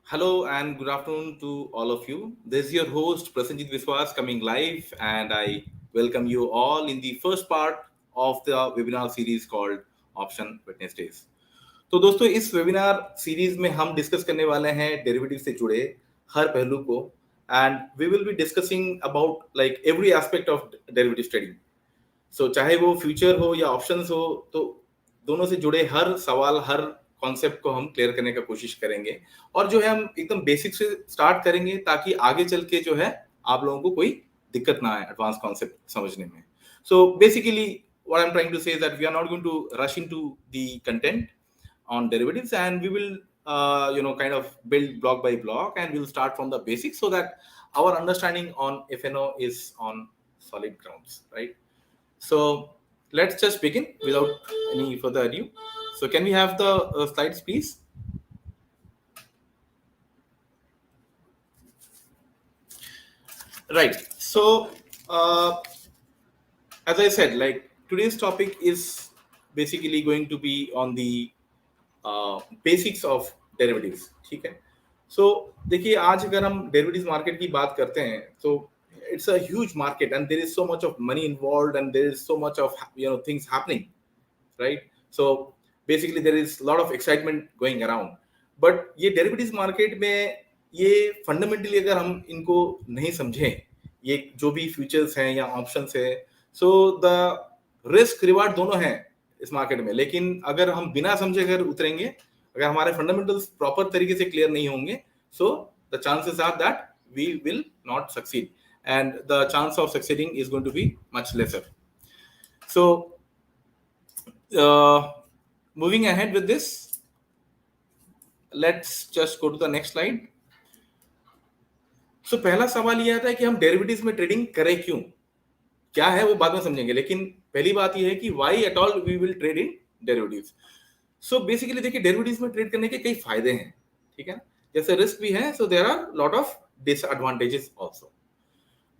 Hello and good afternoon to all of you. This is your host Prasenjit Viswas coming live, and I welcome you all in the first part of the webinar series called Option Wednesdays. तो दोस्तों इस webinar series में हम discuss करने वाले हैं derivative से जुड़े हर पहलू को and we will be discussing about like every aspect of derivative trading. So चाहे वो फ्यूचर हो या ऑप्शंस हो, तो दोनों से जुड़े हर सवाल हर कॉन्सेप्ट को हम क्लियर करने का कोशिश करेंगे और जो है हम एकदम बेसिक से स्टार्ट करेंगे ताकि आगे चल के जो है आप लोगों को कोई दिक्कत ना आए एडवांस कॉन्सेप्ट समझने में. So basically what I'm trying to say is that we are not going to rush into the content on derivatives, and we will kind of build block by block, and we'll start from the basics so that our understanding on FNO is on solid grounds, right? So let's just begin without any further ado. So can we have the slides, please? Right. So as I said, like today's topic is basically going to be on the basics of derivatives. ठीक है. So देखिए आज अगर हम derivatives market की बात करते हैं तो it's a huge market and there is so much of money involved and there is so much of things happening, right? So basically there is a lot of excitement going around. But ये derivatives market में ये fundamentally अगर हम इनको नहीं समझें, ये जो भी futures हैं या options है, so the risk reward दोनों हैं इस मार्केट में. लेकिन अगर हम बिना समझे अगर उतरेंगे, अगर हमारे फंडामेंटल्स प्रॉपर तरीके से क्लियर नहीं होंगे, so the chances are that we will not succeed and the chance of succeeding is going to be much lesser. So moving ahead with this, let's just go to the next slide. So पहला सवाल ये आता है कि हम derivatives में trading करें क्यों, क्या है वो बाद में समझेंगे, लेकिन पहली बात ये है कि why at all we will trade in derivatives. So basically देखिए डेरिवेटिव्स में ट्रेड करने के कई फायदे हैं, ठीक है ना. जैसे रिस्क भी है, so there are lot of disadvantages also.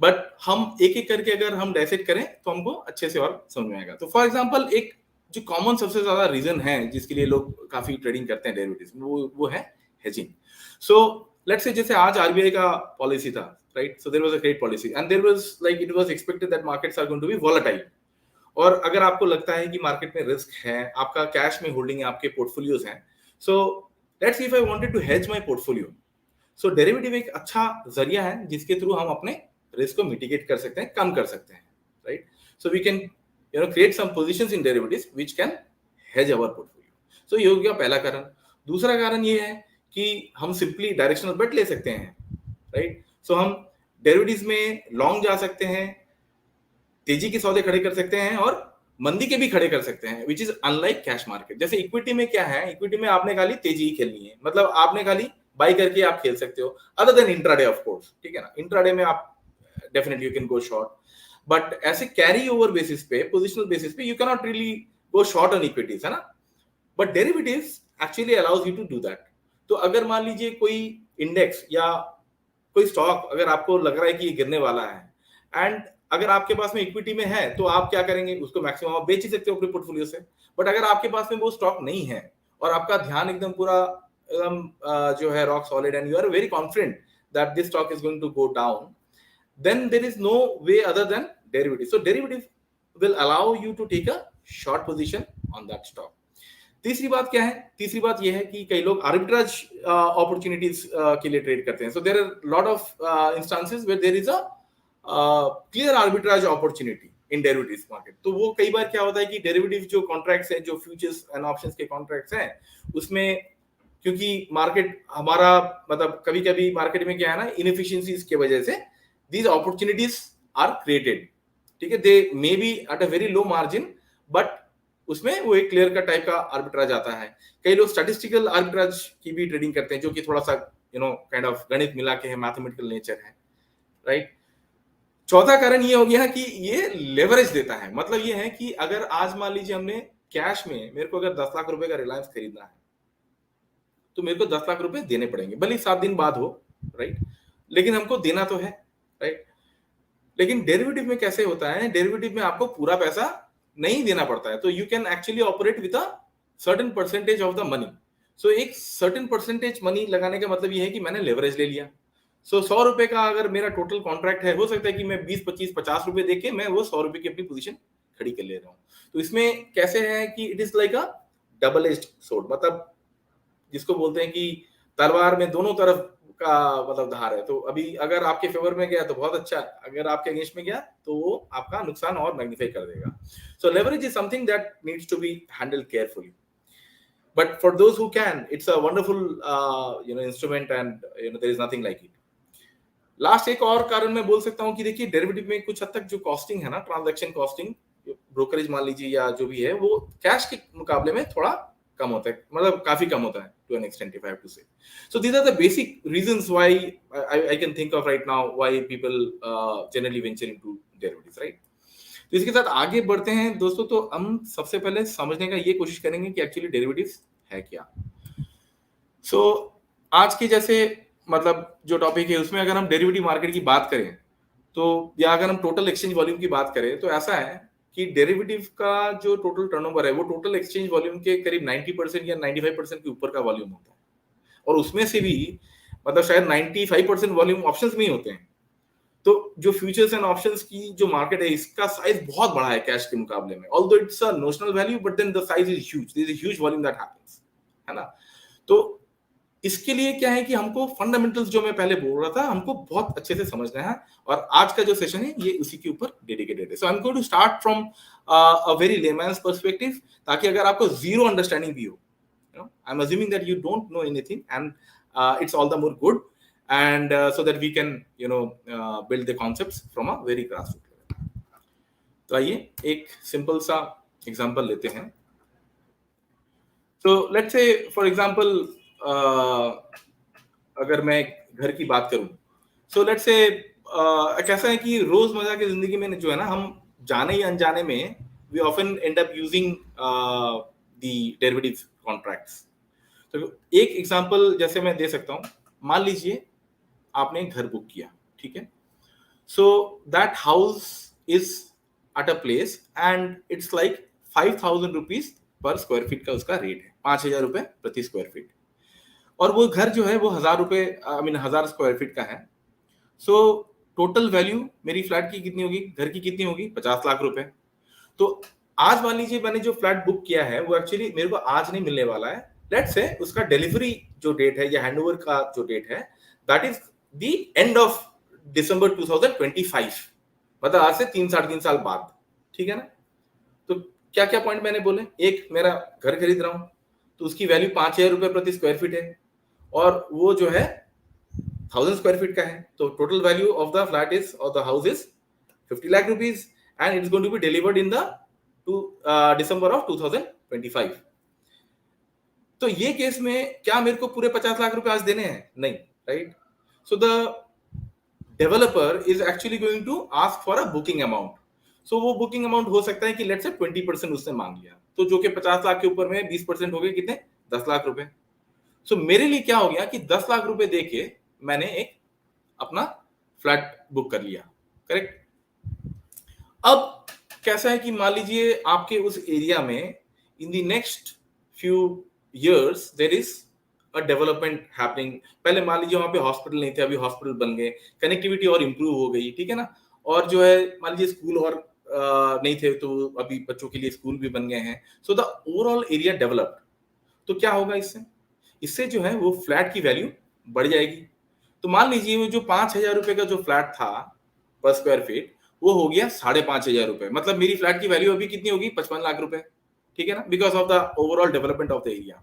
But हम एक एक करके अगर हम डायसेक्ट करें तो हमको अच्छे से और समझ में आएगा. तो फॉर एग्जांपल एक जो कॉमन सबसे ज्यादा रीजन है जिसके लिए लोग काफी ट्रेडिंग करते हैं डेरिवेटिव्स में, वो है हेजिंग. सो लेट्स से जैसे आज आरबीआई का पॉलिसी था, right. So there was a great policy and there was like it was expected that markets are going to be volatile. और अगर आपको लगता है कि मार्केट में रिस्क है, आपका कैश में होल्डिंग है, आपके पोर्टफोलियोज हैं, so let's see if I wanted to hedge my portfolio. So derivative एक अच्छा जरिया है जिसके थ्रू हम अपने रिस्क को मिटिगेट कर सकते हैं, कम कर सकते हैं, right. So we can create some positions in derivatives which can hedge our portfolio. So ये हो गया पहला कारण. दूसरा कारण ये है कि हम सिंपली डायरेक्शनल बेट ले सकते हैं, राइट. सो हम डेरिवेटिव्स में लॉन्ग जा सकते हैं, तेजी के सौदे खड़े कर सकते हैं और मंदी के भी खड़े कर सकते हैं, which is unlike cash market. जैसे इक्विटी में क्या है, इक्विटी में आपने खाली तेजी ही खेलनी है, मतलब आपने खाली बाई करके आप खेल सकते हो, other than intraday of course, ठीक है ना. इंट्राडे में आप definitely you can go short, but ऐसे कैरी ओवर बेसिस पे, पोजिशनल बेसिस पे you can not really go short on equities, है ना. But derivatives actually allows you to do that. तो अगर मान लीजिए कोई इंडेक्स या कोई स्टॉक अगर आपको लग रहा है कि ये गिरने वाला है एंड अगर आपके पास में इक्विटी में है तो आप क्या करेंगे, उसको मैक्सिमम आप बेच ही सकते हो अपने पोर्टफोलियो से. बट अगर आपके पास में वो स्टॉक नहीं है और आपका ध्यान एकदम पूरा एकदम जो है rock solid and you are very confident that this stock is going to go down, then there is no way other than derivative. So derivative will allow you to take a short position on that stock. तीसरी बात क्या है, तीसरी बात यह है कि कई लोग आर्बिट्राज अपॉर्चुनिटीज के लिए ट्रेड करते हैं. So there are lot of instances where there is a clear arbitrage opportunity in derivatives market. तो वो कई बार क्या होता है कि डेरिवेटिव जो कॉन्ट्रैक्ट्स हैं, जो फ्यूचर्स एंड ऑप्शंस के कॉन्ट्रैक्ट्स हैं, उसमें क्योंकि मार्केट हमारा मतलब कभी कभी मार्केट में क्या है ना, इनएफिशिएंसीज की वजह से these opportunities are created, ठीक है. they may be at a very low margin but उसमें वो एक क्लियर कट टाइप का आर्बिट्राज आता है. कई लोग स्टैटिस्टिकल आर्बिट्राज की भी ट्रेडिंग करते हैं जो कि थोड़ा सा काइंड ऑफ गणित मिला के है, मैथमेटिकल नेचर है, राइट. चौथा कारण ये हो गया कि ये लेवरेज देता है. मतलब ये है कि अगर आज मान लीजिए हमने कैश में, मेरे को अगर 10 लाख रुपए का रिलायंस खरीदना है तो मेरे को 10 लाख रुपए देने पड़ेंगे, भले 7 दिन बाद हो, राइट, लेकिन हमको देना तो है, राइट. लेकिन डेरिवेटिव में कैसे होता है, डेरिवेटिव में आपको पूरा पैसा नहीं देना पड़ता है, तो you can actually operate with a certain percentage of the money. So एक सर्टेन परसेंटेज मनी लगाने का मतलब ये है कि मैंने लेवरेज ले लिया। सो 100 रुपए का अगर मेरा टोटल कॉन्ट्रैक्ट है, हो सकता है कि मैं 20, 25, 50 रुपए देके मैं वो 100 रुपए की अपनी पोजीशन खड़ी कर ले रहा हूँ। तो इसमें कैसे है कि it is like a double edged sword, मतलब जिसको बोलते हैं कि तलवार में दोनों तरफ का मतलब धार है। तो अभी अगर आपके फेवर में गया तो बहुत अच्छा, अगर आपके अगेंस्ट में गया तो वो आपका नुकसान और मैग्नीफाई कर देगा। So leverage is something that needs to be handled carefully, but for those who can, it's a wonderful instrument, and there is nothing like it. Last एक और कारण मैं बोल सकता हूँ कि देखिए डेरिवेटिव में कुछ हद तक जो कॉस्टिंग है ना, ट्रांजैक्शन कॉस्टिंग, ब्रोकरेज मान लीजिए या जो भी है, वो कैश के मुकाबले में थोड़ा कम होता है, मतलब काफी कम होता है to an extent, if I have to say. So these are the basic reasons why I can think of right now why people generally venture into derivatives, right. तो इसके साथ आगे बढ़ते हैं दोस्तों, तो हम सबसे पहले समझने का ये कोशिश करेंगे कि एक्चुअली डेरिवेटिव्स है क्या। सो आज की जैसे मतलब जो टॉपिक है उसमें अगर हम डेरिवेटिव मार्केट की बात करें तो, या अगर हम टोटल एक्सचेंज वॉल्यूम की बात करें तो ऐसा है कि डेरिवेटिव का जो टोटल टर्नओवर है वो टोटल एक्सचेंज वॉल्यूम के करीब 90% या 95% के ऊपर का वॉल्यूम होता है, और उसमें से भी मतलब शायद 95% वॉल्यूम ऑप्शंस में ही होते हैं। तो जो फ्यूचर्स एंड ऑप्शंस की जो मार्केट है इसका साइज बहुत बड़ा है कैश के मुकाबले में, although it's a notional value but then the size is huge, there is a huge volume that happens, है ना। तो इसके लिए क्या है कि हमको फंडामेंटल्स जो मैं पहले बोल रहा था हमको बहुत अच्छे से समझना है, और आज का जो सेशन है ये उसी के ऊपर डेडिकेटेड है। So I am going to start from a very layman's perspective, ताकि अगर आपको जीरो अंडरस्टैंडिंग भी हो, I am assuming that you don't know anything, and it's all the more good, and so that we can build the concepts from a very grassroots level. तो आइए एक simple सा example लेते हैं। तो let's say for example अगर मैं घर की बात करूं, सो लेट्स से कैसा है कि रोजमर्रा की जिंदगी में जो है ना, हम जाने या अनजाने में we often end up using the derivative contracts. तो एक एग्जांपल जैसे मैं दे सकता हूं, मान लीजिए आपने घर बुक किया, ठीक है। So that house is at a place and it's like 5,000 rupees per square feet का उसका रेट है, 5,000 रुपए प्रति स्क्वायर फीट, और वो घर जो है वो 1,000 रुपए, आई मीन 1,000 स्क्वायर फीट का है। सो टोटल वैल्यू मेरी फ्लैट की कितनी होगी, घर की कितनी होगी, 50 लाख रुपए। तो आज मान लीजिए मैंने जो फ्लैट बुक किया है वो एक्चुअली मेरे को आज नहीं मिलने वाला है, लेट्स से उसका डिलीवरी जो डेट है या हैंडओवर का जो डेट है that is the end of December 2025, मतलब आज से 3-3.5 साल बाद, ठीक है ना। तो क्या क्या पॉइंट मैंने बोले, एक मेरा घर खरीद रहा हूं तो उसकी वैल्यू 5,000 रुपए प्रति स्क्वायर फीट है, और वो जो है 1,000 स्क्वायर फीट का है, तो total value of the flat is और the house is 50 lakh rupees, and it is going to be delivered in the December of 2025। तो ये केस में क्या मेरे को पूरे 50 लाख रुपए आज देने हैं, नहीं, right. So the developer is actually going to ask for a booking amount. So वो बुकिंग अमाउंट हो सकता है कि लेट्स से 20% उसने मांग लिया, तो जो कि 50 लाख के ऊपर में 20% हो गए कितने, 10 लाख रुपए। सो मेरे लिए क्या हो गया कि 10 लाख रुपए देके मैंने एक अपना फ्लैट बुक कर लिया, करेक्ट। अब कैसा है कि मान लीजिए आपके उस एरिया में इन the next few years there is a development happening। पहले मान लीजिए वहां पे हॉस्पिटल नहीं थे, अभी हॉस्पिटल बन गए, कनेक्टिविटी और इंप्रूव हो गई, ठीक है ना। और जो है मान लीजिए स्कूल और नहीं थे तो अभी बच्चों के लिए स्कूल भी बन गए हैं। So the overall area developed. तो क्या होगा इससे, इससे जो है वो फ्लैट की वैल्यू बढ़ जाएगी। तो मान लीजिए वो जो 5,000 रुपए का जो फ्लैट था पर स्क्वायर फीट, वो हो गया 5,500 रुपए, मतलब मेरी फ्लैट की वैल्यू अभी कितनी होगी, 55 लाख रुपए, ठीक है ना, because of the overall development of the area.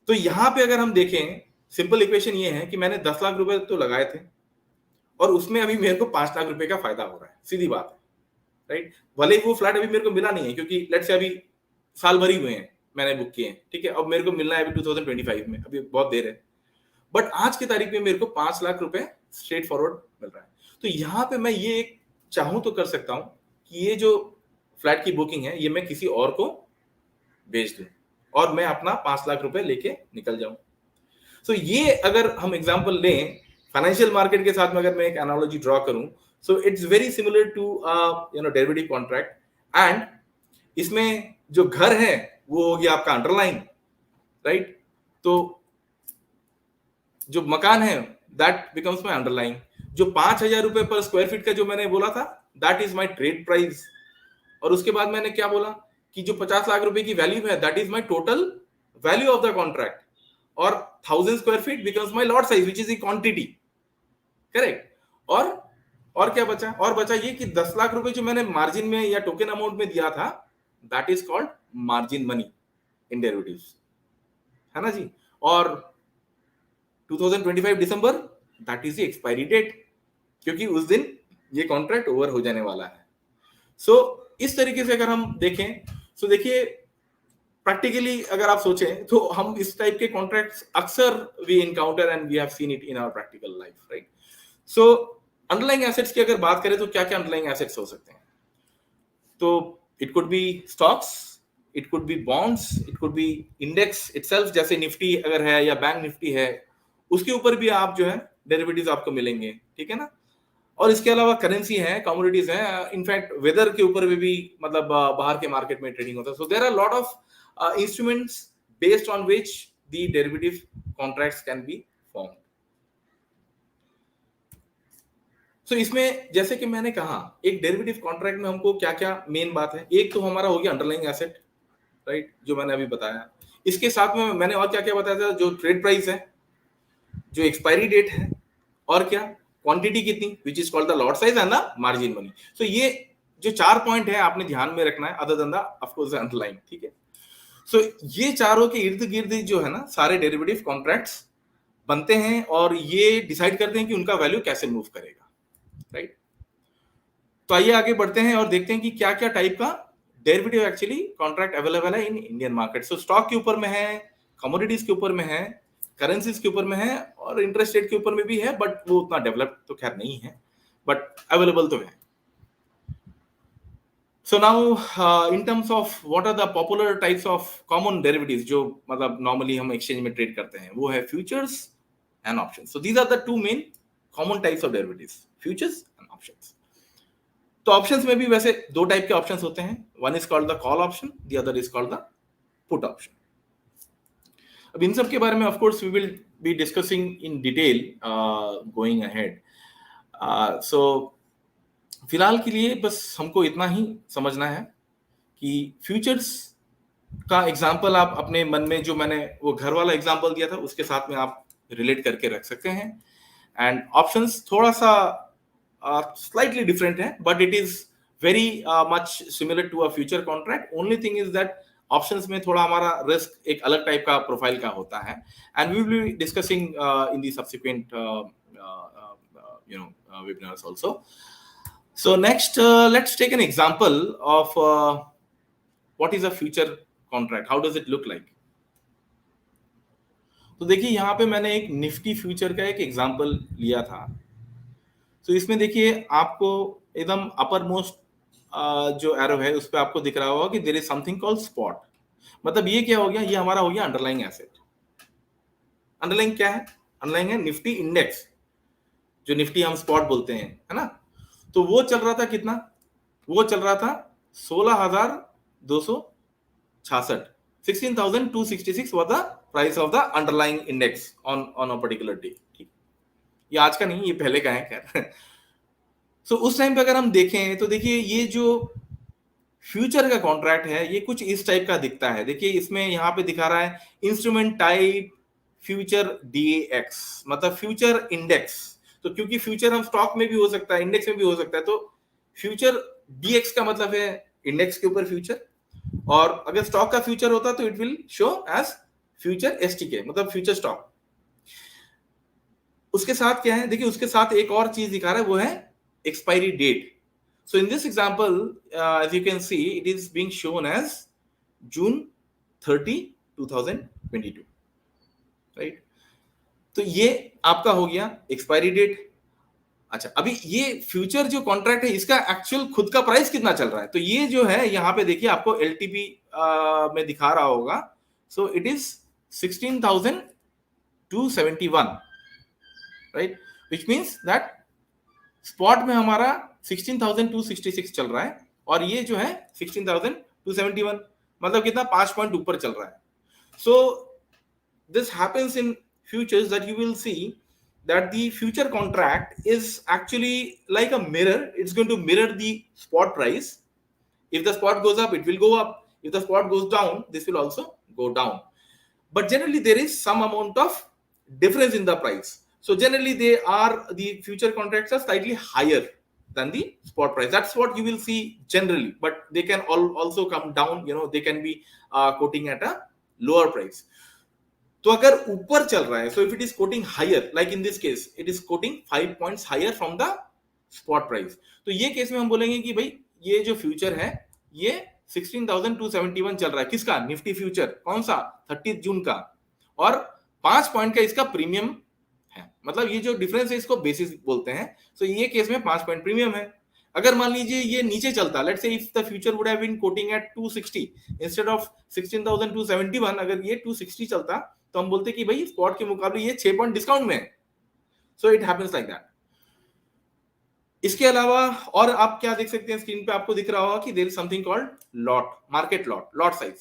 तो यहां पे अगर हम देखें, सिंपल इक्वेशन ये है कि मैंने 10 लाख रुपए तो लगाए थे और उसमें अभी मेरे को 5 लाख रुपए का फायदा हो रहा है, सीधी बात है, राइट। भले ही वो फ्लैट अभी मेरे को मिला नहीं है, क्योंकि लेट्स से अभी साल भर ही हुए हैं मैंने बुक किए हैं, ठीक है। अब मेरे को मिलना है अभी 2025 में, अभी बहुत देर है, बट आज की तारीख में मेरे को 5 लाख रुपए स्ट्रेट फॉरवर्ड मिल रहा है। तो यहाँ पे मैं ये एक चाहूं तो कर सकता हूं कि ये जो फ्लैट की बुकिंग है ये मैं किसी और को बेच दूं और मैं अपना 5 लाख रुपए लेके निकल जाऊं। सो ये अगर हम एग्जांपल लें फाइनेंशियल मार्केट के साथ में, अगर मैं एक एनालॉजी ड्रॉ करूं, so it's very similar to derivative contract. And इसमें जो घर है वो हो गया आपका अंडरलाइन, राइट? तो जो मकान है दैट बिकम्स माई अंडरलाइंग। जो 5,000 रुपए पर स्क्वायर फीट का जो मैंने बोला था that is my trade price. और उसके बाद मैंने क्या बोला कि जो 50 लाख रुपए की वैल्यू है that is my total value of the contract. और 1,000 square feet becomes my lot size which is the quantity. Correct? और क्या बचा? और बचा ये कि 10 लाख रुपए जो मैंने मार्जिन में या टोकन अमाउंट में दिया था that is called margin money in derivatives, है ना जी? और 2025 December that is the expiry date, क्योंकि उस दिन ये कॉन्ट्रैक्ट ओवर हो जाने वाला है। सो इस तरीके से अगर हम देखें, सो देखिए प्रैक्टिकली अगर आप सोचें तो हम इस टाइप के कॉन्ट्रैक्ट्स अक्सर we encounter and we have seen it in our practical life, right? So underlying assets की अगर बात करें तो क्या क्या अंडरलाइंग एसेट्स हो सकते हैं? तो it could be stocks, it could be bonds, it could be index itself, जैसे निफ्टी अगर है या बैंक निफ्टी है उसके ऊपर भी आप जो है डेरिवेटिव्स आपको मिलेंगे, ठीक है ना? और इसके अलावा करेंसी है, कमोडिटीज है, इनफैक्ट वेदर के ऊपर भी मतलब बाहर के मार्केट में ट्रेडिंग होता है। So there are lot of instruments based on which the derivative contracts can be formed. So इसमें जैसे कि मैंने कहा एक डेरिवेटिव कॉन्ट्रैक्ट में हमको क्या क्या मेन बात है, एक तो हमारा हो गया अंडरलाइंग एसेट, राइट, जो मैंने अभी बताया। इसके साथ में मैंने और क्या क्या बताया था, जो ट्रेड प्राइस है, जो एक्सपायरी डेट है, और क्या क्वांटिटी कितनी which is called the lot size and the margin money. So ये जो 4 पॉइंट है आपने ध्यान में रखना है other than the of course the underline, ठीक है? सो ये चारों के इर्द गिर्द जो है ना सारे डेरिवेटिव कॉन्ट्रैक्ट्स बनते हैं और ये डिसाइड करते हैं कि उनका वैल्यू कैसे मूव करेगा, राइट? तो आइए आगे बढ़ते हैं और देखते हैं कि क्या क्या टाइप का डेरिवेटिव एक्चुअली कॉन्ट्रैक्ट अवेलेबल है in Indian market. So stock के ऊपर में है, कमोडिटीज के ऊपर में है, करेंसीज के ऊपर में है और इंटरेस्ट रेट के ऊपर में भी है, बट वो उतना डेवलप तो खैर नहीं है, बट अवेलेबल तो है। So now in terms of what are the popular types of common derivatives जो मतलब नॉर्मली हम एक्सचेंज में ट्रेड करते हैं, वो है futures and options. So these are the two main common types of derivatives, futures and options. तो options में भी वैसे दो टाइप के ऑप्शंस होते हैं, one is called the call option, the other is called the put option. अब इन सब के बारे में of course we will be discussing in detail going ahead. So फिलहाल के लिए बस हमको इतना ही समझना है कि फ्यूचर्स का एग्जांपल आप अपने मन में, जो मैंने वो घर वाला एग्जांपल दिया था उसके साथ में आप रिलेट करके रख सकते हैं। एंड ऑप्शंस थोड़ा सा slightly different है, but it is very much similar to a future contract. Only thing is that options में थोड़ा हमारा रिस्क एक अलग टाइप का प्रोफाइल का होता है, and we will be discussing in the subsequent webinars also. So next let's take an example of what is a future contract, how does it look like. तो देखिए यहाँ पे मैंने एक निफ्टी फ्यूचर का एक एग्जांपल लिया था। तो इसमें देखिए आपको एकदम अपर मोस्ट जो एरो है उस पर आपको दिख रहा होगा कि there is something called spot. मतलब ये क्या हो गया, ये हमारा हो गया अंडरलाइंग एसेट। अंडरलाइंग क्या है? अंडरलाइंग है निफ्टी इंडेक्स, जो निफ्टी हम स्पॉट बोलते हैं, है ना? तो वो चल रहा था कितना? वो चल रहा था 16,266, 16,266 was the price of the underlying index on a particular day। ठीक, ये आज का नहीं, ये पहले का है खैर। सो उस टाइम पे अगर हम देखें तो देखिए ये जो फ्यूचर का कॉन्ट्रैक्ट है ये कुछ इस टाइप का दिखता है। देखिए इसमें यहाँ पे दिखा रहा है इंस्ट्रूमेंट टाइप फ्यूचर DAX, मतलब फ्यूचर इंडेक्स। तो क्योंकि फ्यूचर हम स्टॉक में भी हो सकता है, इंडेक्स में भी हो सकता है, तो फ्यूचर DX का मतलब है इंडेक्स के ऊपर फ्यूचर, और अगर स्टॉक का फ्यूचर होता तो it will show as future STK, मतलब फ्यूचर स्टॉक। उसके साथ क्या है, देखिए उसके साथ एक और चीज दिखा रहा है, वो है expiry date. So in this example, as you can see, it is being shown as June 30, 2022, right? तो ये आपका हो गया एक्सपायरी डेट। अच्छा, अभी ये फ्यूचर जो कॉन्ट्रैक्ट है इसका एक्चुअल खुद का प्राइस कितना चल रहा है, तो ये जो है यहाँ पे देखिए आपको LTP में दिखा रहा होगा। सो it is 16,271, right, which means that spot में हमारा 16,266 चल रहा है और ये जो है 16,271, मतलब कितना 5 पॉइंट ऊपर चल रहा है। सो this happens in futures, that you will see that the future contract is actually like a mirror. It's going to mirror the spot price. If the spot goes up, it will go up. If the spot goes down, this will also go down. But generally there is some amount of difference in the price. So generally the future contracts are slightly higher than the spot price. That's what you will see generally, but they can also come down, they can be quoting at a lower price. तो अगर ऊपर चल रहा है, so if it is quoting higher, like in this case it is quoting 5 points higher from the spot price, तो ये case में हम बोलेंगे कि भाई ये जो फ्यूचर है ये 16,271 चल रहा है। किसका? Nifty future. कौन सा? 30 जून का। और 5 पॉइंट का इसका प्रीमियम है, मतलब ये जो डिफरेंस है इसको बेसिस बोलते हैं। सो ये केस में 5 पॉइंट प्रीमियम है। अगर मान लीजिए ये नीचे चलता, let's say if the future would have been quoting at 260 instead of 16,271, अगर ये 260 चलता तो हम बोलते कि भाई स्पॉट के मुकाबले ये 6 पॉइंट डिस्काउंट में है। So it happens like that. इसके अलावा और आप क्या देख सकते हैं स्क्रीन पे, आपको दिख रहा होगा कि there is something called lot, market lot size.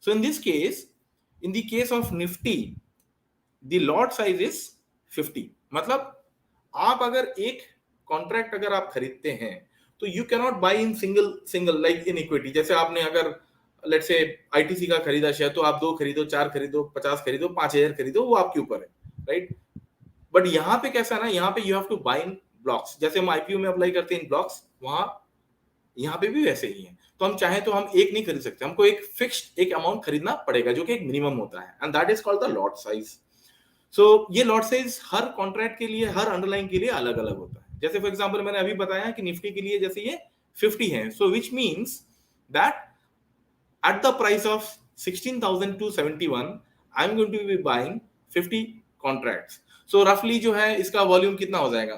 So in this case, in the case of Nifty, the lot size is 50। मतलब आप अगर एक कॉन्ट्रैक्ट अगर आप खरीदते हैं तो you can not buy in single like in equity. जैसे आपने अगर लेट्स से आईटीसी का खरीदा शेयर, तो आप 2 खरीदो, 4 खरीदो, 50 खरीदो, 5,000 खरीदो, वो आपके ऊपर है, राइट। बट यहाँ पे कैसा है ना, यहाँ पे you have to buy in blocks. जैसे हम आईपीओ में अप्लाई करते हैं इन ब्लॉक्स, वहां यहाँ पे भी वैसे ही है। तो हम चाहे तो हम एक नहीं खरीद सकते, हमको एक फिक्स्ड एक अमाउंट खरीदना पड़ेगा जो कि एक मिनिमम होता है, and that is called the lot size. So ये लॉट साइज हर कॉन्ट्रैक्ट के लिए, हर अंडरलाइन के लिए अलग अलग होता है। जैसे फॉर एग्जांपल मैंने अभी बताया कि निफ्टी के लिए जैसे ये 50 है, so which means that at the price of 16,271 I'm going to be buying 50 contracts. So roughly जो है इसका वॉल्यूम कितना हो जाएगा,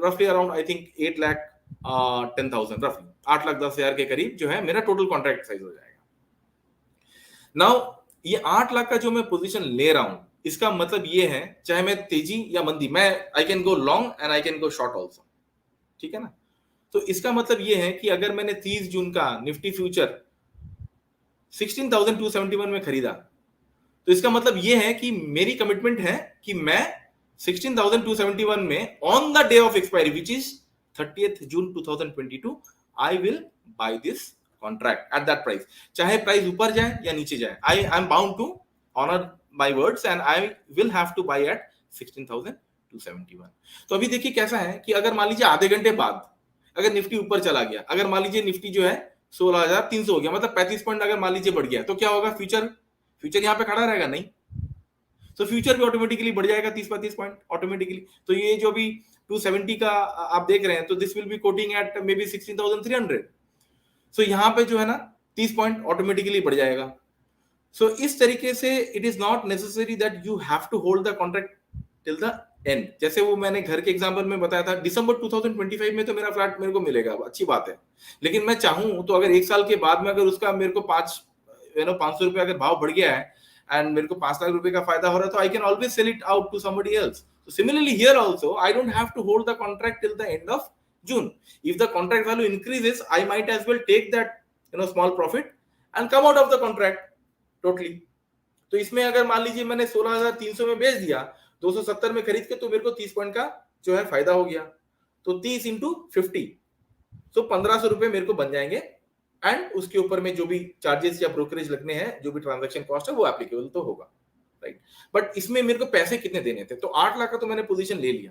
roughly around I think 8,10,000, roughly 8,10,000 के करीब जो है मेरा टोटल कॉन्ट्रैक्ट साइज हो जाएगा। नाउ ये 8 लाख का जो मैं पोजीशन ले रहा हूं, इसका मतलब ये है चाहे मैं तेजी या मंदी, मैं I can go long and I can go short also, ठीक है ना। तो इसका मतलब ये है कि अगर मैंने 30 जून का निफ्टी फ्यूचर 16,271 में खरीदा, तो इसका मतलब ये है कि मेरी कमिटमेंट है कि मैं 16,271 में on the day of expiry which is 30th June 2022 I will buy this contract at that price. चाहे प्राइस ऊपर जाए या नीचे जाए, I am bound to honour my words and I will have to buy at 16,271। तो अभी देखिए कैसा है कि अगर मान लीजिए आधे घंटे बाद अगर निफ्टी ऊपर चला गया, अगर मान लीजिए निफ्टी जो है 16,300 हो गया, मतलब 35 पॉइंट अगर मान लीजिए बढ़ गया, तो क्या होगा, फ्यूचर यहाँ पे खड़ा रहेगा नहीं, तो फ्यूचर भी ऑटोमेटिकली बढ़ जाएगा 30-35 पॉइंट ऑटोमेटिकली। तो ये जो भी 270 का आप देख रहे हैं, तो this will be quoting at maybe 16,300। So यहाँ पे जो है ना 30 पॉइंट ऑटोमेटिकली बढ़ जाएगा। सो इस तरीके से it is not necessary that you have to hold the contract till the end. जैसे वो मैंने घर के एग्जांपल में बताया था, दिसंबर 2025 में तो मेरा फ्लैट मेरे को मिलेगा, अच्छी बात है, लेकिन मैं चाहूं तो अगर 1 साल के बाद में अगर उसका मेरे को 500 रुपए अगर भाव बढ़ गया है एंड मेरे को 5 लाख रुपए का फायदा हो रहा है, तो I can always sell it out to somebody else. So similarly here also I don't have to hold the contract till the end of June. If the contract value increases, I might as well take that small profit and come out of the contract totally. तो इसमें अगर मान लीजिए मैंने 16,300 में बेच दिया, 270 में खरीद के, तो मेरे को 30 पॉइंट का जो है फायदा हो गया, तो 30 into 50, तो 1,500 रुपए मेरे को बन जाएंगे, एंड उसके ऊपर में जो भी चार्जेस या ब्रोकरेज लगने हैं, जो भी ट्रांजैक्शन कॉस्ट है वो एप्लीकेबल तो होगा, राइट। बट इसमें मेरे को पैसे कितने देने थे, तो 8 लाख का तो मैंने पोजीशन ले लिया।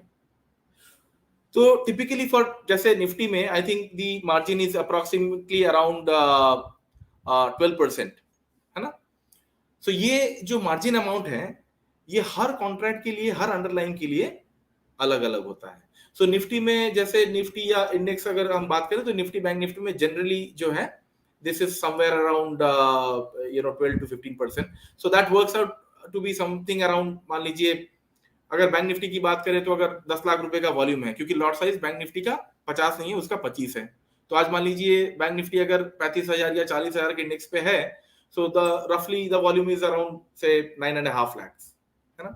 तो टिपिकली फॉर जैसे निफ्टी में I think the margin is approximately around 12%, है ना। सो ये जो मार्जिन अमाउंट है ये हर कॉन्ट्रैक्ट के लिए, हर अंडरलाइन के लिए अलग अलग होता है। सो निफ्टी में जैसे निफ्टी या इंडेक्स अगर हम बात करें, तो निफ्टी बैंक निफ्टी में जनरली जो है this is somewhere around 12 to 15%। So that works out to be something around, मान लीजिए अगर बैंक निफ्टी की बात करें तो अगर 10 लाख रुपए का वॉल्यूम है, क्योंकि लॉट साइज बैंक निफ्टी का 50 नहीं है, उसका 25 है, तो आज मान लीजिए बैंक निफ्टी अगर 35,000 या 40,000 के इंडेक्स पे है, सो द रफली द वॉल्यूम इज अराउंड से 9.5 लाख, है ना।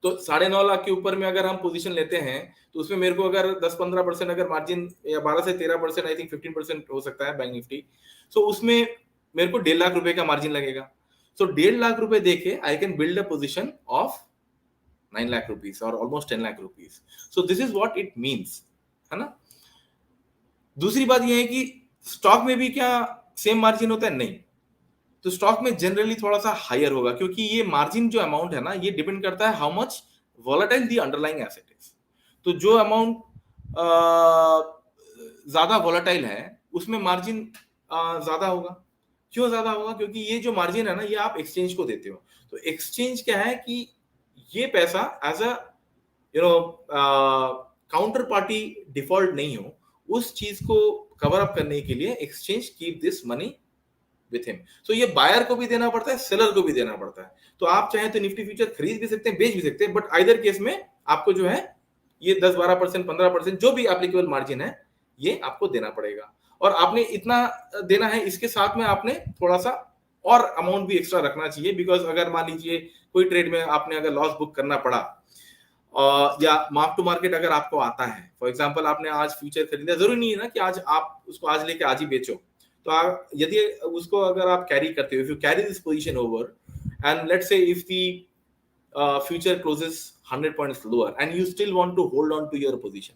तो 9.5 लाख के ऊपर में अगर हम पोजीशन लेते हैं, तो उसमें मेरे को अगर 10-15% अगर मार्जिन, या 12 से 13%, आई थिंक 15% हो सकता है बैंक निफ्टी, सो उसमें मेरे को 1.5 लाख रुपए का मार्जिन लगेगा। सो 1.5 लाख रुपए देके I can build a position of 9 lakh rupees और almost 10 lakh rupees. So this is what it means, है ना. दूसरी बात यह है कि स्टॉक में भी क्या सेम मार्जिन होता है? नहीं. तो स्टॉक में जनरली थोड़ा सा हायर होगा, क्योंकि ये मार्जिन जो अमाउंट है ना, ये डिपेंड करता है how much volatile the underlying asset is. तो जो अमाउंट ज्यादा वॉलेटाइल है उसमें मार्जिन ज्यादा होगा. क्यों ज्यादा होगा? क्योंकि ये जो मार्जिन है ना, ये आप एक्सचेंज को देते हो. तो एक्सचेंज क्या है कि ये पैसा as a you know counter party default नहीं हो, उस चीज को कवर अप करने के लिए exchange keep this money with him. So ये बायर को भी देना पड़ता है, सेलर को भी देना पड़ता है. तो आप चाहें तो निफ्टी फ्यूचर खरीद भी सकते हैं, बेच भी सकते हैं, बट आइदर केस में आपको जो है ये 10-12%, 15% जो भी एप्लीकेबल मार्जिन है, ये आपको देना पड़ेगा. और आपने इतना देना है, इसके साथ में आपने थोड़ा सा और अमाउंट भी एक्स्ट्रा रखना चाहिए, बिकॉज अगर मान लीजिए कोई ट्रेड में आपने अगर लॉस बुक करना पड़ा, या मार्क टू मार्केट अगर आपको आता है, फॉर एग्जांपल आपने आज फ्यूचर खरीदा, जरूरी नहीं है ना कि आज आप उसको आज लेके आज ही बेचो. तो यदि उसको अगर आप कैरी करते हो, if you carry this position over and let's say if the future closes 100 points lower and you still want to hold on to your position,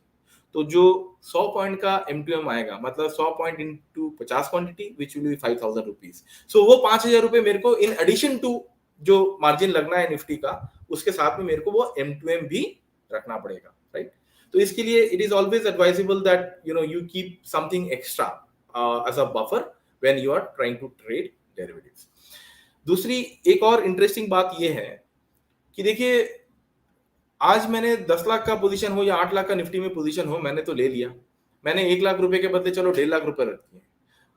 तो जो 100 पॉइंट का M2M आएगा, मतलब 100 point into 50 quantity which will be 5000 rupees. So वो 5000 रुपए मेरे को in addition to जो मार्जिन लगना है निफ्टी का, उसके साथ में मेरे को वो M2M भी रखना पड़ेगा, राइट. तो इसके लिए it is always advisable that you keep something extra as a buffer when you are trying to trade derivatives. दूसरी एक और इंटरेस्टिंग बात ये है कि देखिए, आज मैंने 10 लाख का पोजीशन हो या 8 लाख का निफ्टी में पोजीशन हो, मैंने तो ले लिया. मैंने 1 लाख रुपए के बदले चलो 1.5 लाख रुपए रख दिए.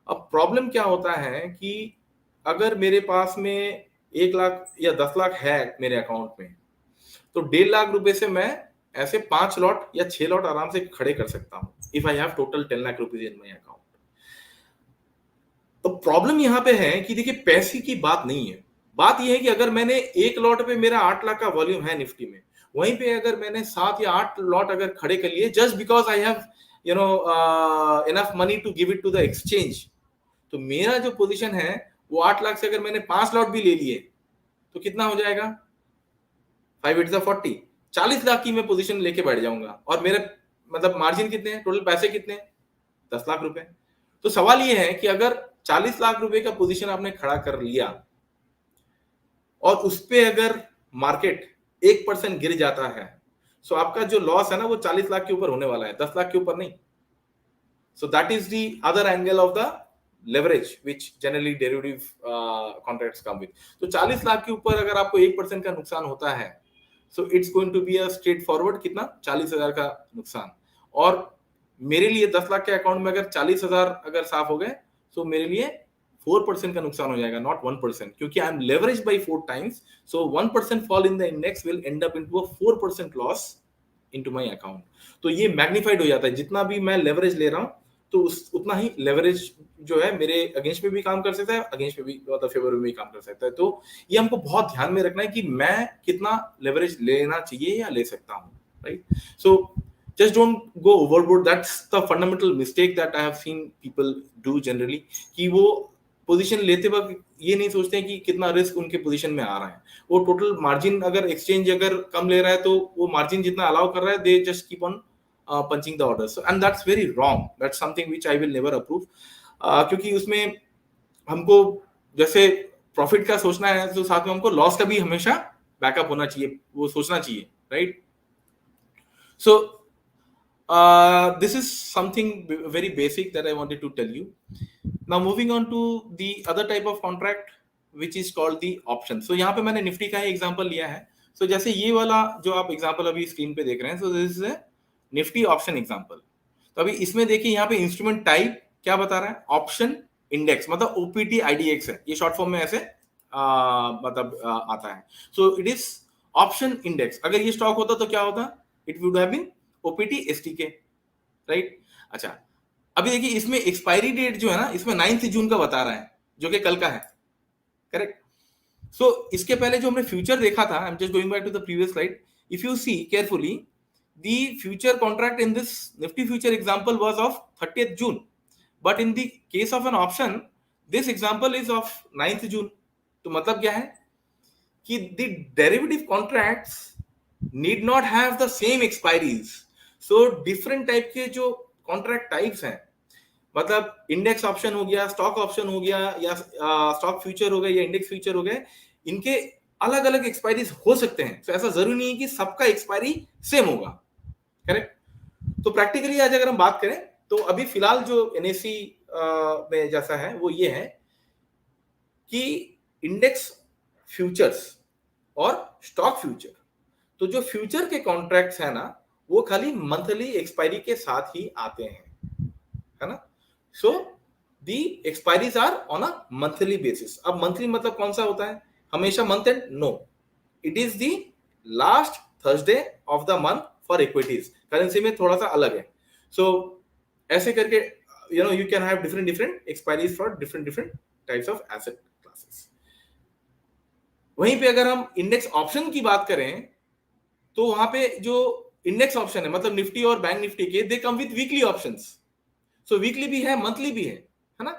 अब प्रॉब्लम क्या होता है कि अगर मेरे पास में 1 लाख या 10 लाख है मेरे अकाउंट में, तो 1.5 लाख रुपए से मैं ऐसे 5 लॉट या 6 लॉट आराम से खड़े कर सकता हूं, if I have total 10 lakh rupees in my account. तो प्रॉब्लम यहां पे है कि देखिए, पैसे की बात नहीं है. बात यह है कि अगर मैंने एक लॉट पे मेरा 8 लाख का वॉल्यूम है निफ्टी में, वहीं पे अगर मैंने 7 या 8 लॉट अगर खड़े कर लिए just because I have enough money to give it to the exchange, तो मेरा जो पोजीशन है वो 8 लाख से अगर मैंने 5 लॉट भी ले लिए, तो कितना हो जाएगा? 5 8 40, 40 लाख की मैं पोजीशन लेके बैठ जाऊंगा. और मेरे मतलब मार्जिन कितने हैं, टोटल पैसे कितने हैं? 10 लाख रुपए. तो सवाल ये है कि अगर 40 लाख रुपए का पोजीशन आपने खड़ा कर लिया और उस पे अगर मार्केट 1% गिर जाता है, सो आपका जो लॉस है ना, वो 40 लाख के ऊपर होने वाला है, 10 लाख के ऊपर नहीं. So that is the other angle of the leverage which generally derivative contracts come with. तो 40 लाख के ऊपर अगर आपको 1% का नुकसान होता है, so it's going to be a straight forward कितना? 40,000 का नुकसान. और मेरे लिए 10 लाख के अकाउंट में अगर 40,000 अगर साफ हो गए, सो मेरे लिए 4% का नुकसान हो जाएगा, नॉट 1%, क्योंकि I am leverage by 4 times. So 1% fall in the index will and up into a 4% loss into my account. तो ये मैग्नीफाइड हो जाता है, जितना भी मैं लेवरेज ले रहा हूं, तो उतना ही लेवरेज जो है मेरे अगेंस्ट में भी काम कर सकता है, अगेंस्ट में भी मतलब फेवर में भी काम कर सकता है. तो ये हमको बहुत ध्यान में रखना है कि मैं कितना लेवरेज लेना चाहिए या ले सकता हूं, right. So just don't go overboard. That's the fundamental mistake that I have seen people do generally, कि वो पोजीशन लेते वक्त ये नहीं सोचते हैं कि कितना रिस्क उनके पोजीशन में आ रहा है. वो टोटल मार्जिन अगर एक्सचेंज अगर कम ले रहा है, तो वो मार्जिन जितना अलाउ कर रहा है, they just keep on punching the orders, and that's very wrong. That's something which I will never approve, क्योंकि उसमें हमको जैसे प्रॉफिट का सोचना है, तो साथ में हमको लॉस का भी हमेशा बैकअप होना चाहिए, वो सोचना चाहिए, right. So this is something very basic that I wanted to tell you. Now moving on to the other type of contract, which is called the option. So यहाँ पे मैंने निफ्टी का ही एग्जांपल लिया है. So जैसे ये वाला जो आप एग्जांपल अभी स्क्रीन पे देख रहे हैं, so this is a Nifty option example. तो अभी इसमें देखिए, यहाँ पे इंस्ट्रूमेंट टाइप क्या बता रहा है? ऑप्शन इंडेक्स, मतलब OPT IDX है, ये शॉर्ट फॉर्म में ऐसे मतलब आता है. So it is option index. अगर ये स्टॉक होता तो क्या होता? It would have been OPT STK, right. अच्छा, अभी देखिए इसमें एक्सपायरी डेट जो है ना, इसमें 9 जून का बता रहा है, जो कि कल का है, करेक्ट. सो इसके पहले जो हमने फ्यूचर देखा था, I am just going back to the previous slide. If you see carefully, the future contract in this Nifty future example was of 30th June, but in the case of an option, this example is of 9th June. तो मतलब क्या है कि the derivative contracts need not have the same expiries. So different type के जो contract types हैं, मतलब index option हो गया, स्टॉक ऑप्शन हो गया, या स्टॉक फ्यूचर हो गया, या इंडेक्स फ्यूचर हो गए, इनके अलग अलग एक्सपायरीज हो सकते हैं. तो ऐसा जरूरी नहीं है कि सबका एक्सपायरी सेम होगा. करेक्ट. तो प्रैक्टिकली आज अगर हम बात करें तो अभी फिलहाल जो एनएससी में जैसा है वो ये है कि इंडेक्स फ्यूचर्स और स्टॉक फ्यूचर, तो जो फ्यूचर के कॉन्ट्रैक्ट्स है ना वो खाली मंथली एक्सपायरी के साथ ही आते हैं, है ना. So the expiries are on a monthly basis. अब मंथली मतलब कौन सा होता है, हमेशा month end? No, it is the last Thursday of the month for equities. Currency में थोड़ा सा अलग है. सो ऐसे करके you can have different expiries for different types of asset classes. वहीं पे अगर हम इंडेक्स ऑप्शन की बात करें तो वहां पे जो इंडेक्स ऑप्शन है, मतलब निफ्टी और बैंक निफ्टी के, they come with weekly options. So weekly भी है, मंथली भी है ना.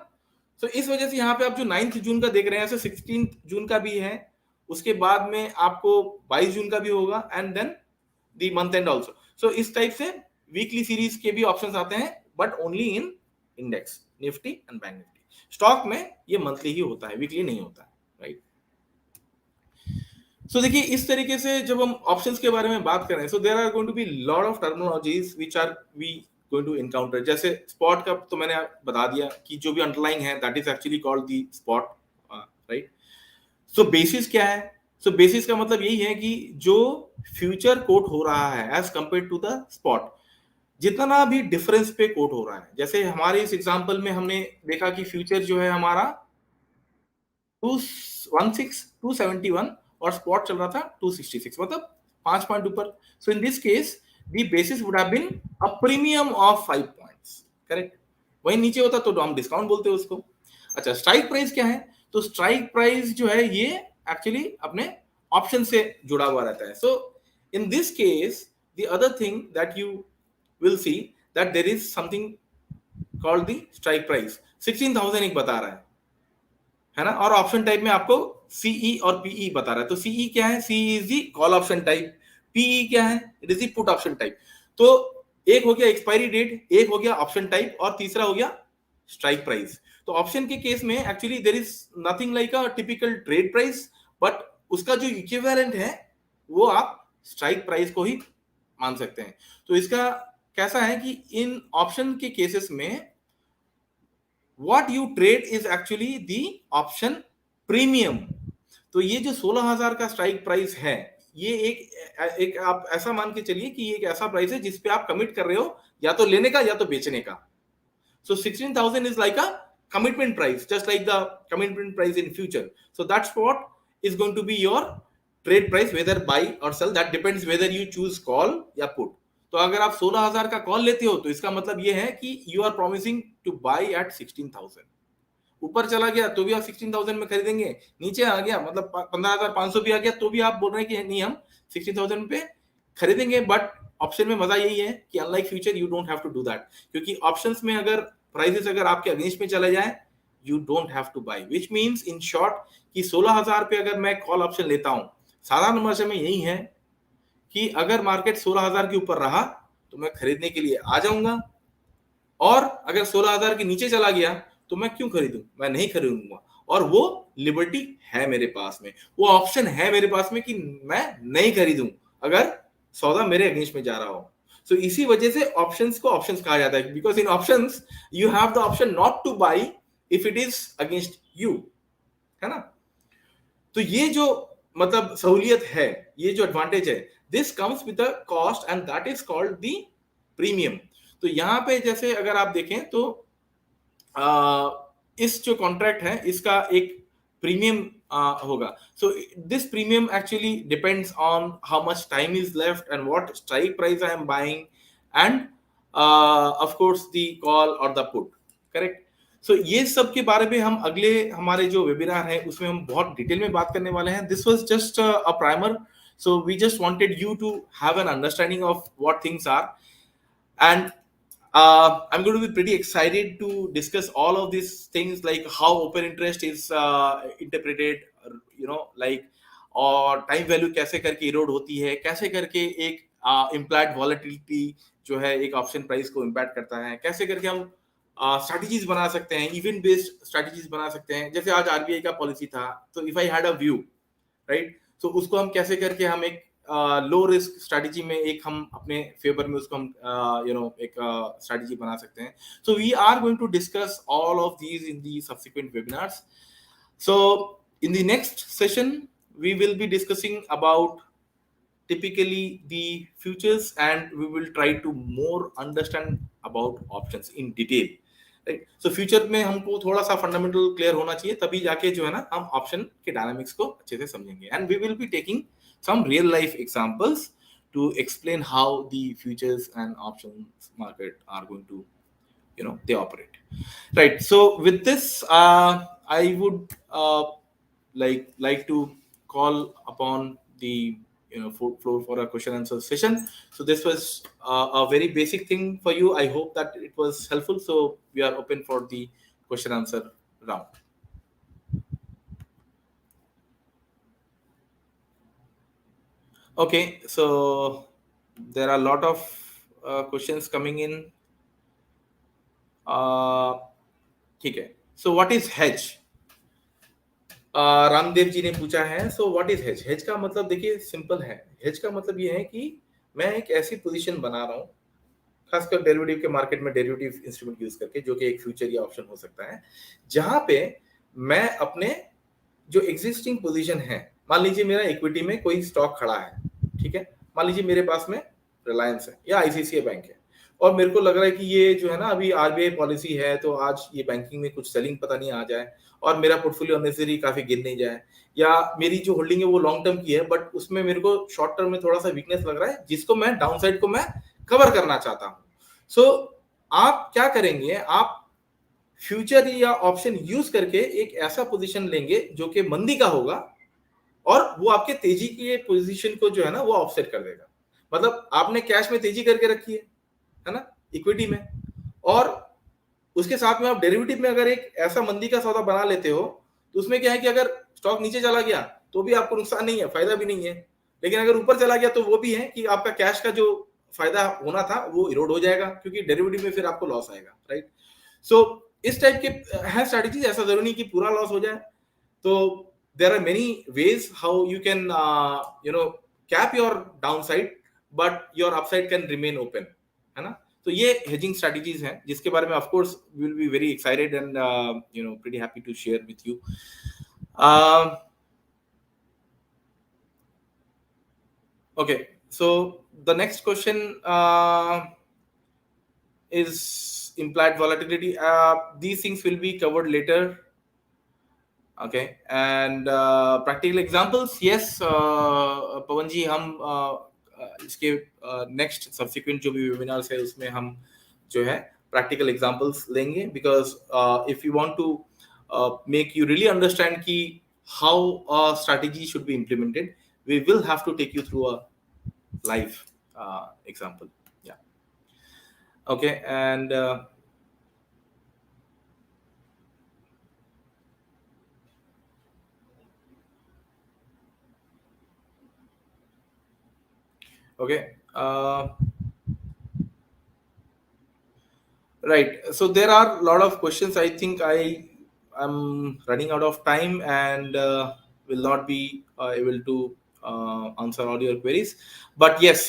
सो इस वजह से यहाँ पे आप जो 9 जून का देख रहे हैं, 16 जून का भी है, उसके बाद में आपको 22 जून का भी होगा, and then the month end also. So इस टाइप से वीकली सीरीज के भी ऑप्शंस आते हैं, but only in index, Nifty and bank Nifty. Stock में ये मंथली ही होता है, वीकली नहीं होता है, राइट. सो देखिए इस तरीके से जब हम ऑप्शंस के बारे में बात करें, so there are going to be lot of terminologies which are we going to encounter. जैसे स्पॉट का तो मैंने बता दिया कि जो भी अंडरलाइंग है that is actually called the spot, right. So basis क्या है? सो बेसिस का मतलब यही है कि जो फ्यूचर कोट हो रहा है as compare to the spot, जितना भी डिफरेंस पे कोट हो रहा है. जैसे हमारे इस एग्जांपल में हमने देखा कि फ्यूचर जो है हमारा 271 और स्पॉट चल रहा था 266, मतलब 5 पॉइंट ऊपर. So in this case the basis would have been a premium of 5 points. Correct. वहीं नीचे होता तो हम डिस्काउंट बोलते हैं उसको. अच्छा, स्ट्राइक प्राइस क्या है? तो स्ट्राइक प्राइस जो है ये एक्चुअली अपने ऑप्शन से जुड़ा हुआ रहता है. So in this case the other thing that you will see that there is something called the strike price. 16,000 एक बता रहा है ना, और ऑप्शन टाइप में आपको सीई और पीई बता रहा है. तो सीई क्या है? CE is the call option type. PE क्या है? It is the put option type. तो एक हो गया एक्सपायरी डेट, एक हो गया ऑप्शन टाइप, और तीसरा हो गया स्ट्राइक प्राइस. तो ऑप्शन के केस में actually there is nothing like a typical trade price, but उसका जो इक्विवेलेंट है वो आप स्ट्राइक प्राइस को ही मान सकते हैं. तो इसका कैसा है कि इन ऑप्शन के केसेस में what you trade is actually the option premium. तो ये जो 16,000 का स्ट्राइक प्राइस है, ये एक आप ऐसा मान के चलिए कि ये एक ऐसा प्राइस है जिस पे आप कमिट कर रहे हो या तो लेने का या तो बेचने का. So 16,000 is like a commitment price, just like the commitment price in future. So that's what is going to be your trade price, whether buy or sell. That depends whether you choose call या put. तो अगर आप 16,000 का call लेते हो तो इसका मतलब ये है कि you are promising to buy at 16,000. ऊपर चला गया तो भी आप 16,000 में खरीदेंगे, नीचे आ गया मतलब 15,500 भी आ गया तो भी आप बोल रहे हैं कि नहीं हम 16,000 पे खरीदेंगे. बट ऑप्शन में मजा यही है कि unlike future you don't have to do that, क्योंकि ऑप्शंस में अगर प्राइसेस अगर आपके अगेंस्ट में चले जाए you don't have to buy, which means in short कि 16,000 पे अगर मैं कॉल ऑप्शन लेता हूं, साधारण भाषा में यही है कि अगर मार्केट 16,000 के ऊपर रहा तो मैं खरीदने के लिए आ जाऊंगा, और अगर 16,000 के नीचे चला गया तो मैं क्यों खरीदूं, मैं नहीं खरीदूंगा. और वो लिबर्टी है मेरे पास में, वो ऑप्शन है मेरे पास में कि मैं नहीं खरीदूं अगर सौदा मेरे अगेंस्ट में जा रहा हो. सो इसी वजह से ऑप्शंस को ऑप्शंस कहा जाता है, because in options you have the epsilon naught two by if it is against you, है ना. तो ये जो मतलब सहूलियत है, ये जो एडवांटेज है, this comes with the cost and that is called the premium. तो यहाँ पे जैसे अगर आप देखें तो इस जो कॉन्ट्रैक्ट है इसका एक प्रीमियम होगा. So this premium actually depends on how much time is left and what strike price I am buying end of course the call और द पुट. करेक्ट. सो ये सब के बारे में हम अगले हमारे जो वेबिनार है उसमें हम बहुत डिटेल में बात करने वाले हैं. This was just a primer, so we just wanted you to have an understanding of what things are, and I'm going to be pretty excited to discuss all of these things, like how open interest is interpreted, you know like, और time value कैसे करके इरोड होती है, कैसे करके एक implied volatility जो है एक ऑप्शन प्राइस को इम्पैक्ट करता है, कैसे करके हम स्ट्रेटजीज बना सकते हैं, इवेंट बेस्ड स्ट्रेटजीज बना सकते हैं। जैसे आज आरबीआई का पॉलिसी था, तो if I had a view, right, तो उसको हम कैसे करके हम एक लो रिस्क स्ट्रेटजी में एक हम अपने फेवर में उसको हम एक स्ट्रेटजी बना सकते हैं। So we are going to discuss all of these in the subsequent webinars. So in the next session we will be discussing about typically the futures, and we will try to more understand about options in detail, right? So future में हमको थोड़ा सा fundamental clear होना चाहिए, तभी जाके जो है ना हम ऑप्शन के डायनामिक्स को अच्छे से समझेंगे। And we will be taking some real life examples to explain how the futures and options market are going to, they operate, right? So with this, I would like to call upon the floor for a question answer session. So this was a very basic thing for you. I hope that it was helpful. So we are open for the question answer round. Okay, so there are a lot of questions coming in. ठीक है, so what is hedge? Ramdev ji ने पूछा है, so what is hedge? Hedge का मतलब देखिए simple है। Hedge का मतलब ये है कि मैं एक ऐसी पोजीशन बना रहा हूँ, खासकर डेरिवेटिव के मार्केट में डेरिवेटिव इंस्ट्रूमेंट यूज करके, जो कि एक फ्यूचर या ऑप्शन हो सकता है, जहां पे मैं अपने जो एग्जिस्टिंग पोजीशन है, मान लीजिए मेरा इक्विटी में कोई स्टॉक खड़ा है, ठीक है, मान लीजिए मेरे पास में रिलायंस है या आईसीआईसीआई बैंक है, और मेरे को लग रहा है कि ये जो है ना अभी आरबीआई पॉलिसी है, तो आज ये बैंकिंग में कुछ सेलिंग पता नहीं आ जाए और मेरा पोर्टफोलियो अननेसेसरी काफी गिर नहीं जाए, या मेरी जो होल्डिंग है वो लॉन्ग टर्म की है, बट उसमें मेरे को शॉर्ट टर्म में थोड़ा सा वीकनेस लग रहा है, जिसको मैं डाउन साइड को मैं कवर करना चाहता हूँ। सो आप क्या करेंगे, आप फ्यूचर या ऑप्शन यूज करके एक ऐसा पोजीशन लेंगे जो कि मंदी का होगा, और वो आपके तेजी की पोजीशन को जो है ना वो ऑफसेट कर देगा। मतलब आपने कैश में तेजी करके रखी है ना, इक्विटी में, और उसके साथ में आप डेरिवेटिव में अगर एक ऐसा मंदी का सौदा बना लेते हो, तो उसमें क्या है कि अगर स्टॉक नीचे चला गया तो भी आपको नुकसान नहीं है, फायदा भी नहीं है, लेकिन अगर ऊपर चला गया तो वो भी है कि आपका कैश का जो फायदा होना था वो इरोड हो जाएगा, क्योंकि डेरिवेटिव में फिर आपको लॉस आएगा, राइट? सो इस टाइप के है स्ट्रेटजीज, ऐसा जरूरी नहीं कि पूरा लॉस हो जाए। तो there are many ways how you can cap your downside, but your upside can remain open, है ना? तो ये hedging strategies हैं, जिसके बारे में of course we will be very excited and pretty happy to share with you. Okay, so the next question is implied volatility. These things will be covered later. Okay, and practical examples, yes, पवन जी, हम इसके next subsequent जो भी webinars है उसमें हम जो है practical examples लेंगे, because if you want to make you really understand कि how a strategy should be implemented, we will have to take you through a live example. या okay, and okay, right, so there are a lot of questions. I think I am running out of time and will not be able to answer all your queries, but yes,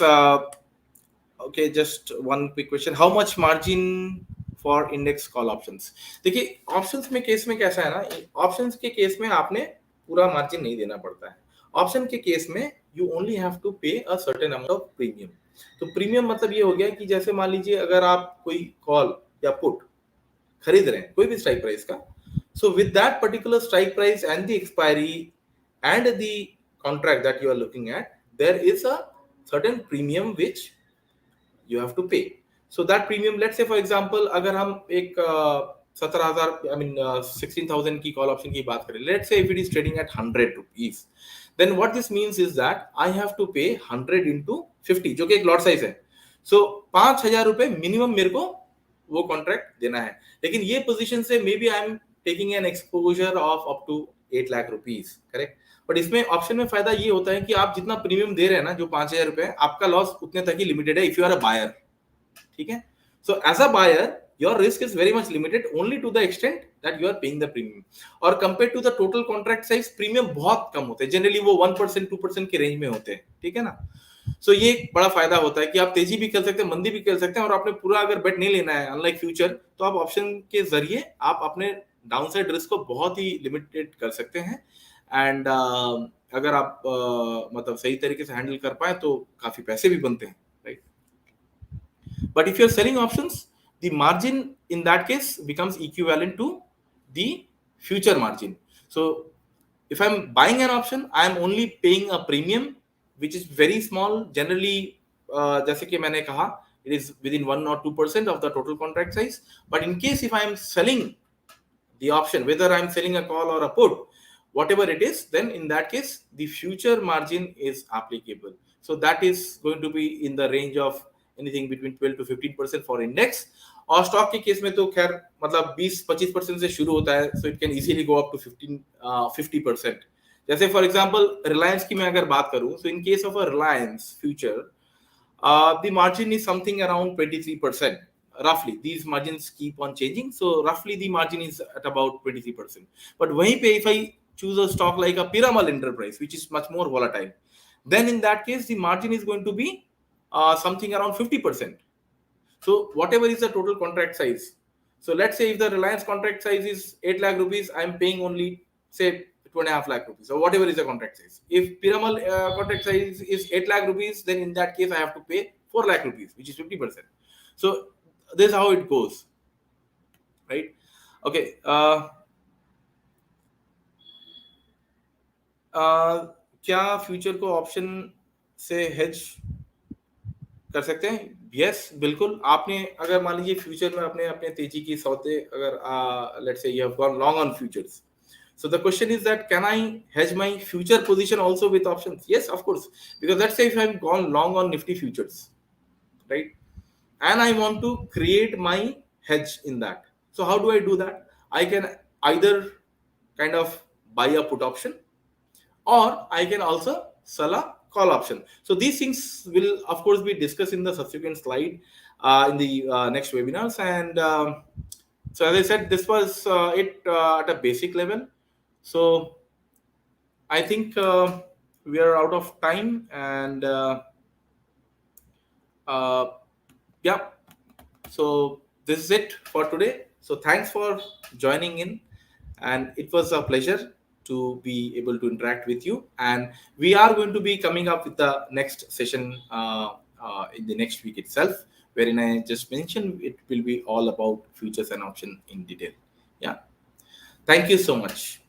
okay, just one quick question. How much margin for index call options? देखिए options में case में कैसा है ना, options के case में आपने पूरा मार्जिन नहीं देना पड़ता है। ऑप्शन के केस में यू ओनली हैव टू पे a certain amount of premium. तो प्रीमियम मतलब ये हो गया कि जैसे मान लीजिए अगर आप कोई कॉल या पुट खरीद रहे हैं कोई भी स्ट्राइक प्राइस का, so with that particular strike price and the expiry and the contract that you are looking at, there is a certain premium which you have to pay. So that premium, let's say for example, अगर हम एक 17,000 I mean 16,000 की call option की बात करें, let's say if it is trading at 100 rupees, then what this means is that I have to pay 100 into 50, जो कि एक लॉट साइज है। So 5,000 रुपए मिनिमम मेरे को वो कॉन्ट्रैक्ट देना है। लेकिन ये पोजीशन से maybe I am taking an exposure of up to 8 lakh rupees, correct? But इसमें ऑप्शन में फायदा ये होता है कि आप जितना प्रीमियम दे रहे हैं ना, जो 5,000 रुपए, आपका लॉस उतने तक ही लिमिटेड है if you are a buyer, ठीक है। So as a buyer your risk is very much limited only to the extent that you are paying the premium, और compared to the total contract size premium बहुत कम होते हैं, generally वो 1% 2% के range में होते हैं, ठीक है ना। सो ये एक बड़ा फायदा होता है कि आप तेजी भी खेल सकते हैं, मंदी भी खेल सकते हैं, और आपने पूरा अगर बेट नहीं लेना है अनलाइक फ्यूचर, तो आप ऑप्शन के जरिए आप अपने डाउनसाइड रिस्क को बहुत ही लिमिटेड कर सकते हैं। एंड अगर आप मतलब सही तरीके से हैंडल कर पाए तो काफी पैसे भी बनते हैं, right. But if you are selling options, the margin in that case becomes equivalent to the future margin. So if I'm buying an option, I am only paying a premium which is very small, generally जैसे कि मैंने कहा, it is within 1 or 2% of the total contract size. But in case if I am selling the option, whether I am selling a call or a put, whatever it is, then in that case the future margin is applicable. So that is going to be in the range of anything between 12 to 15% for index. और stock के case में तो खैर मतलब 20-25% से शुरू होता है, so it can easily go up to 50%। जैसे फॉर एग्जांपल रिलायंस की मैं अगर बात करूं, so in case of a Reliance future, the margin is something around 23%, roughly. These margins keep on changing, so roughly the margin is at about 23%. But वहीं पे if I choose a stock like a Piramal Enterprise, which is much more volatile, then in that case the margin is going to be something around 50%. So whatever is the total contract size, so let's say if the Reliance contract size is 8 lakh rupees, I am paying only say 2.5 lakh rupees, or whatever is the contract size. If Piramal contract size is 8 lakh rupees, then in that case I have to pay 4 lakh rupees, which is 50%. So this is how it goes, right? Okay. क्या future को option से hedge कर सकते हैं? Yes, बिल्कुल। आपने अगर मान लीजिए फ्यूचर में अपने अपने तेजी की सौदे अगर let's say you have gone long on futures, so the question is that can I hedge my future position also with options? Yes, of course, because let's say if I've gone long on Nifty futures, right, and I want to create my hedge in that, so how do I do that? I can either kind of buy a put option, or I can also sell a call option. So these things will of course be discussed in the subsequent slide in the next webinars. And so as I said, this was it at a basic level. So I think we are out of time, and yeah, so this is it for today. So thanks for joining in, and it was a pleasure to be able to interact with you. And we are going to be coming up with the next session in the next week itself, wherein I just mentioned it will be all about futures and option in detail. Yeah, thank you so much.